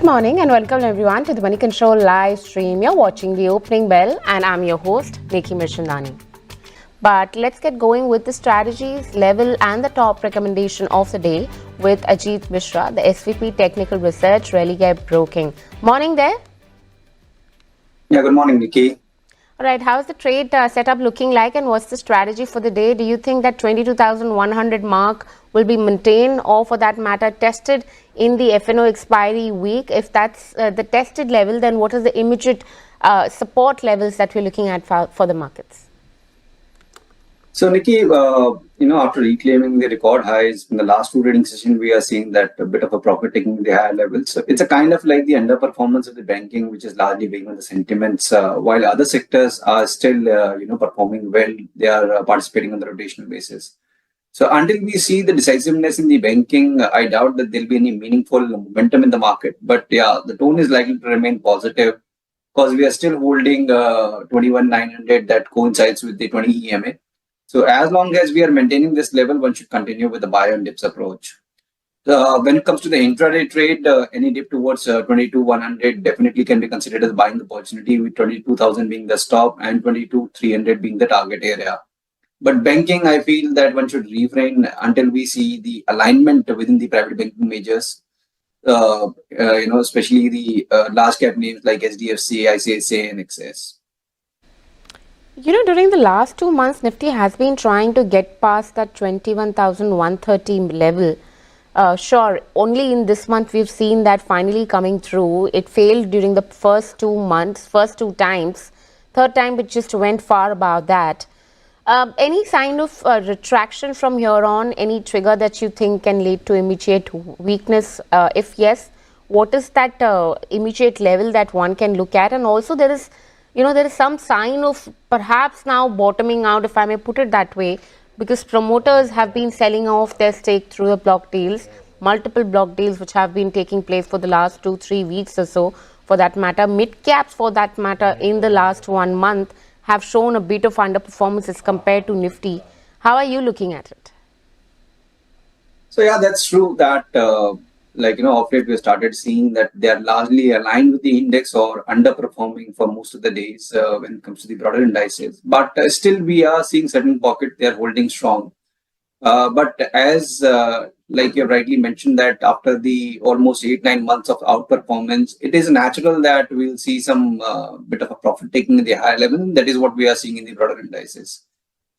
morning and welcome everyone to the Moneycontrol live stream. You're watching the opening bell and I'm your host, Mishra. But let's get going with the strategies, level and the top recommendation of the day with Ajit Mishra, the SVP-Technical Research, Religare Broking. Morning there. Yeah, good morning, Nikki. All right, how's the trade setup looking like and what's the strategy for the day? Do you think that 22,100 mark will be maintained or for that matter tested in the F&O expiry week? If that's the tested level, then what is the immediate support levels that we're looking at for the markets? So, Nikki, after reclaiming the record highs in the last two trading sessions, we are seeing that a bit of a profit taking in the higher levels. So it's a kind of like the underperformance of the banking, which is largely weighing on the sentiments, while other sectors are still, performing well. They are participating on the rotational basis. So until we see the decisiveness in the banking, I doubt that there'll be any meaningful momentum in the market. But yeah, the tone is likely to remain positive because we are still holding 21,900 that coincides with the 20 EMA. So as long as we are maintaining this level, one should continue with the buy on dips approach. When it comes to the intraday trade, any dip towards 22,100 definitely can be considered as buying opportunity, with 22,000 being the stop and 22,300 being the target area. But banking, I feel that one should refrain until we see the alignment within the private banking majors, especially the large cap names like SDFC, ICICI and XS. During the last 2 months, Nifty has been trying to get past that 21,130 level. Sure, only in this month we've seen that finally coming through. It failed during the first 2 months, first two times. Third time it just went far above that. Any sign of retraction from here on? Any trigger that you think can lead to immediate weakness? If yes, what is that immediate level that one can look at? And also there is some sign of perhaps now bottoming out, if I may put it that way, because promoters have been selling off their stake through the block deals, multiple block deals which have been taking place for the last 2-3 weeks or so, for that matter. Mid caps, for that matter, in the last 1 month have shown a bit of underperformance as compared to Nifty. How are you looking at it? So yeah, that's true that of late we started seeing that they are largely aligned with the index or underperforming for most of the days when it comes to the broader indices. But still we are seeing certain pockets they are holding strong. But as you rightly mentioned, that after the almost 8-9 months of outperformance, it is natural that we'll see some bit of a profit taking in the higher level. And that is what we are seeing in the broader indices.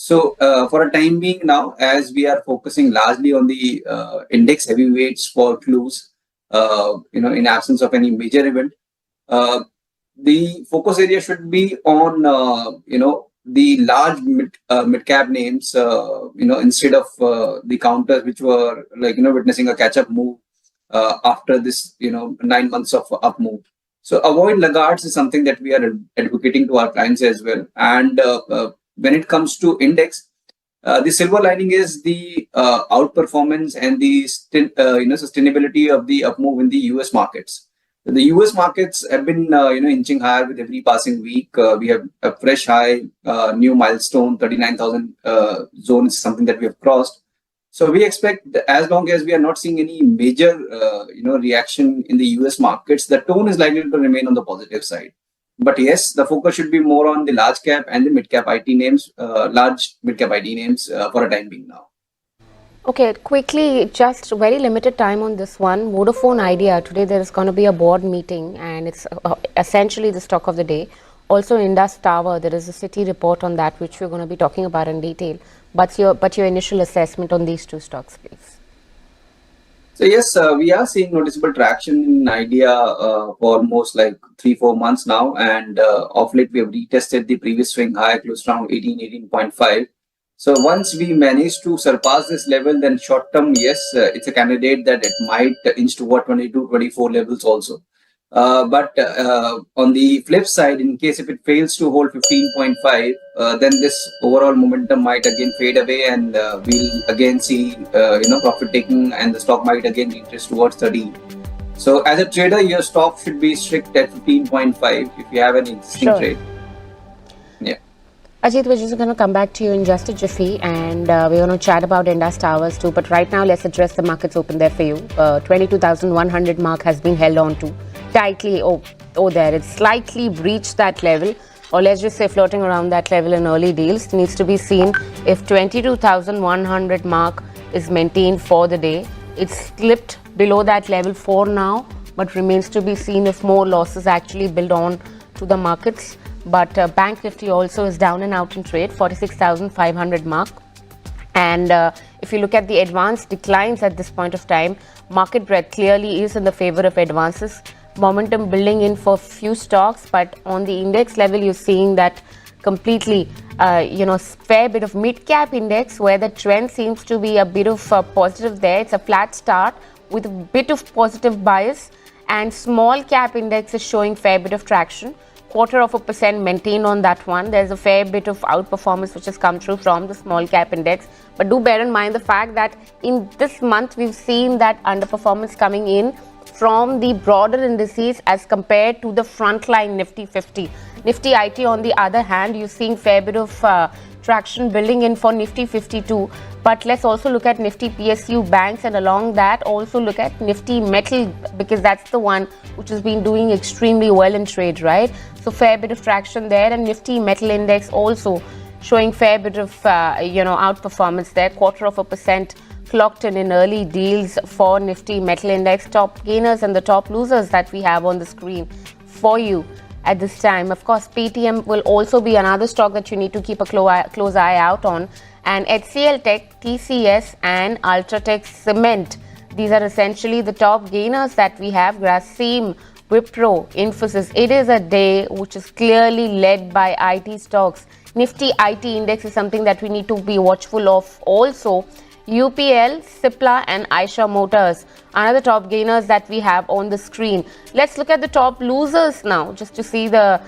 So for a time being now, as we are focusing largely on the index heavyweights for clues, in absence of any major event, the focus area should be on, the large mid cap names, instead of the counters which were witnessing a catch up move after this, 9 months of up move. So avoid laggards is something that we are advocating to our clients as well. And when it comes to index, the silver lining is the outperformance and the sustainability of the up move in the US markets. The US markets have been inching higher with every passing week. We have a fresh high, new milestone, 39,000 zone is something that we have crossed. So we expect, as long as we are not seeing any major reaction in the US markets, the tone is likely to remain on the positive side. But yes, the focus should be more on the large cap and the mid cap IT names, large mid cap IT names for a time being now. Okay, quickly, just very limited time on this one. Vodafone Idea, today there is going to be a board meeting and it's essentially the stock of the day. Also Indus Tower, there is a Citi report on that which we're going to be talking about in detail. But your initial assessment on these two stocks, please. So yes, we are seeing noticeable traction in Idea for almost 3-4 months now, and of late we have retested the previous swing high close around 18.5. So once we manage to surpass this level, then short term, yes, it's a candidate that it might inch toward 22-24 levels also. But on the flip side, in case if it fails to hold 15.5, then this overall momentum might again fade away, and we'll again see profit taking, and the stock might again retrace towards 13. So as a trader, your stop should be strict at 15.5 if you have an existing trade. Yeah. Ajit, we're just going to come back to you in just a jiffy, and we're going to chat about Indus Towers too. But right now, let's address the markets open there for you. 22,100 mark has been held on to. tightly there. It's slightly breached that level, or let's just say flirting around that level in early deals. It needs to be seen if 22,100 mark is maintained for the day. It's slipped below that level for now, but remains to be seen if more losses actually build on to the markets. But Bank Nifty also is down and out in trade, 46,500 mark. And if you look at the advanced declines at this point of time, market breadth clearly is in the favor of advances. Momentum building in for few stocks, but on the index level, you're seeing that completely, fair bit of mid-cap index where the trend seems to be a bit of positive there. It's a flat start with a bit of positive bias, and small cap index is showing fair bit of traction. 0.25% maintained on that one. There's a fair bit of outperformance which has come through from the small cap index. But do bear in mind the fact that in this month we've seen that underperformance coming in from the broader indices as compared to the frontline Nifty 50. Nifty IT on the other hand, you're seeing fair bit of traction building in for Nifty 52. But let's also look at Nifty PSU banks, and along that also look at Nifty metal, because that's the one which has been doing extremely well in trade, right? So fair bit of traction there, and Nifty metal index also showing fair bit of outperformance there. 0.25% clocked in early deals for Nifty metal index. Top gainers and the top losers that we have on the screen for you at this time. Of course, PTM will also be another stock that you need to keep a close eye out on. And HCL Tech, TCS and Ultratech Cement. These are essentially the top gainers that we have. Grasim, Wipro, Infosys. It is a day which is clearly led by IT stocks. Nifty IT index is something that we need to be watchful of also. UPL, Cipla and Eicher Motors, another top gainers that we have on the screen. Let's look at the top losers now, just to see the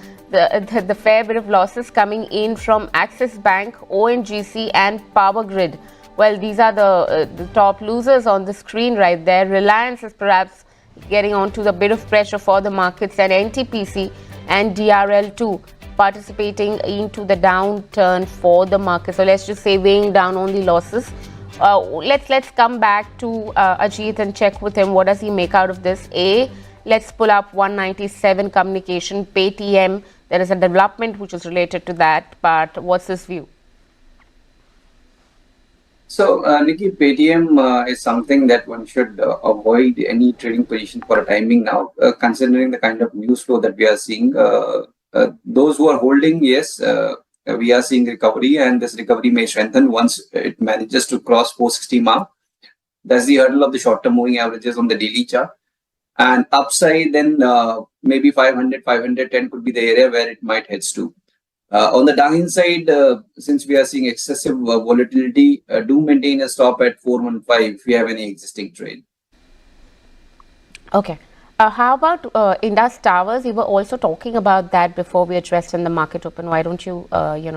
fair bit of losses coming in from Axis Bank, ONGC and Power Grid. Well, these are the top losers on the screen right there. Reliance is perhaps getting onto the bit of pressure for the markets, and NTPC and DRL2 participating into the downturn for the market. So let's just say weighing down on the losses. Let's come back to Ajit and check with him what does he make out of this. Let's pull up 197 communication, Paytm. There is a development which is related to that, but what's his view? So, Nikki, Paytm is something that one should avoid any trading position for a timing now, considering the kind of news flow that we are seeing. Those who are holding, yes, we are seeing recovery, and this recovery may strengthen once it manages to cross 460 mark. That's the hurdle of the short-term moving averages on the daily chart. And upside, then maybe 500, 510 could be the area where it might head to. On the downside, since we are seeing excessive volatility, do maintain a stop at 415 if you have any existing trade. Okay. How about Indus Towers? We were also talking about that before we addressed in the market open. Why don't you,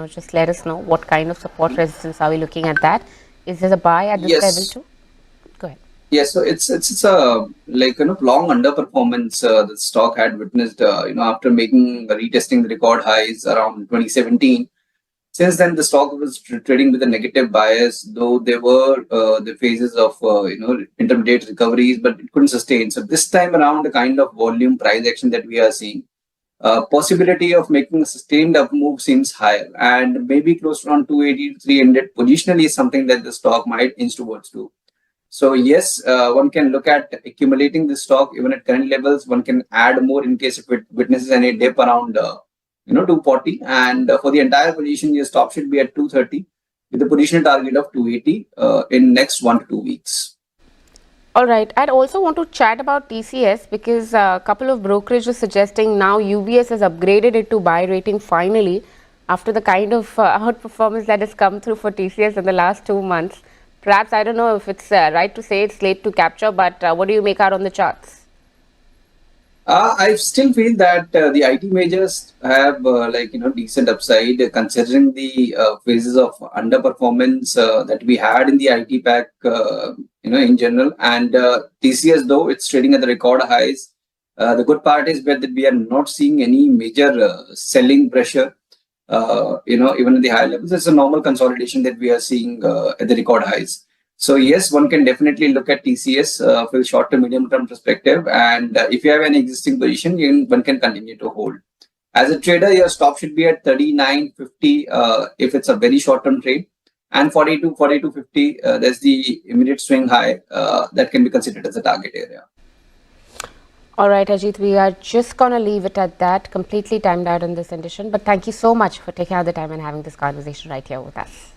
just let us know what kind of support resistance are we looking at that? Is there a buy at this level too? Go ahead. Yes, so it's a long underperformance the stock had witnessed after retesting the record highs around 2017. Since then, the stock was trading with a negative bias, though there were the phases of intermediate recoveries, but it couldn't sustain. So this time around, the kind of volume price action that we are seeing, possibility of making a sustained up move seems higher, and maybe close to around 280 to 300 positionally is something that the stock might inch towards to. So yes, one can look at accumulating this stock even at current levels. One can add more in case if it witnesses any dip around 240, and for the entire position your stop should be at 230 with a position target of 280 in next 1 to 2 weeks. All right, I'd also want to chat about TCS because a couple of brokerages suggesting now UBS has upgraded it to buy rating finally after the kind of outperformance that has come through for TCS in the last 2 months. Perhaps, I don't know if it's right to say it's late to capture, but what do you make out on the charts? I still feel that the IT majors have decent upside considering the phases of underperformance that we had in the IT pack in general, and TCS though it's trading at the record highs. The good part is that we are not seeing any major selling pressure. Even at the high levels, it's a normal consolidation that we are seeing at the record highs. So yes, one can definitely look at TCS for the short to medium term perspective. And if you have an existing position, one can continue to hold. As a trader, your stop should be at 39.50 if it's a very short term trade. And 42.50, there's the immediate swing high that can be considered as a target area. All right, Ajit, we are just going to leave it at that. Completely timed out in this edition. But thank you so much for taking out the time and having this conversation right here with us.